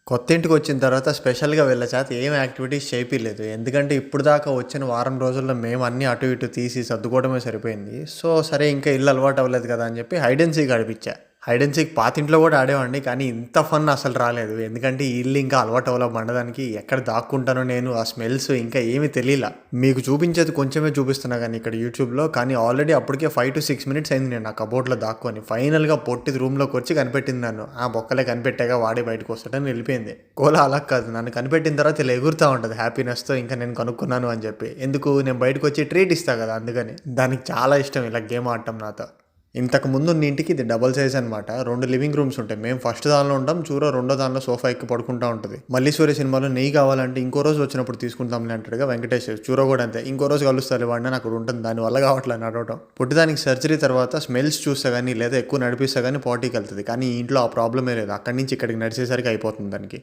కొత్త ఇంటికొచ్చిన తర్వాత స్పెషల్‌గా వీళ్ళ చేత ఏం యాక్టివిటీస్ చేపియలేదు. ఎందుకంటే ఇప్పటిదాకా వచ్చిన వారం రోజుల్లో మేము అన్నీ అటు ఇటు తీసి సర్దుకోవడమే సరిపోయింది. సో, సరే ఇంకా ఇల్లు అలవాటు అవ్వలేదు కదా అని చెప్పి హైడ్ అండ్ సీక్ ఆడిపిచ్చా. హైడ్ అండ్ సీక్ పాతింట్లో కూడా ఆడేవాడిని. కానీ ఇంత ఫన్ అసలు రాలేదు. ఎందుకంటే ఈ ఇల్లు ఇంకా అలవాటు అవ్వలే బండదానికి. ఎక్కడ దాక్కుంటానో నేను, ఆ స్మెల్స్ ఇంకా ఏమీ తెలీలా. మీకు చూపించేది కొంచెమే చూపిస్తున్నా గానీ ఇక్కడ యూట్యూబ్‌లో. కానీ ఆల్రెడీ అప్పటికే 5-6 మినిట్స్ అయింది నేను ఆ కబోర్డ్‌లో దాక్కొని. ఫైనల్‌గా పొట్టిది రూమ్‌లోకి వచ్చి కనిపెట్టింది నన్ను. ఆ బొక్కలే కనిపెట్టాగా వాడే బయటకు వస్తాడని వెళ్ళిపోయింది. కోలా అలా కాదు. నన్ను కనిపెట్టిన తర్వాత ఇలా ఎగురుతా ఉంటది హ్యాపీనెస్‌తో ఇంకా నేను కనుక్కున్నాను అని చెప్పి. ఎందుకు నేను బయటకొచ్చి ట్రీట్ ఇస్తా కదా అందుకని. దానికి చాలా ఇష్టం ఇలా గేమ్ ఆడటం నాతో. ఇంతకు ముందున్న ఇంటికి ఇది డబుల్ సైజ్ అనమాట. 2 లివింగ్ రూమ్స్ ఉంటాయి. మేము ఫస్ట్ దానిలో ఉంటాం. చూరో రెండో దానిలో సోఫా ఎక్కి పడుకుంటా ఉంటది. మల్లీశ్వరి సినిమాలో నెయ్యి కావాలంటే ఇంకో రోజు వచ్చినప్పుడు తీసుకుంటాంలే అంటాడుగా వెంకటేష్. చూరో కూడా అంతే. ఇంకో రోజు కలుస్తాలే వాడిని అక్కడ ఉంటుంది. దానివల్ల కావట్లేదు నడవటం. పుట్టిదానికి సర్జరీ తర్వాత స్మెల్స్ చూస్తే కానీ లేదా ఎక్కువ నడిపిస్తే కానీ పార్టీకి వెళ్తుంది. కానీ ఈ ఇంట్లో ఆ ప్రాబ్లమే లేదు. అక్కడి నుంచి ఇక్కడికి నడిచేసరికి అయిపోతుంది దానికి.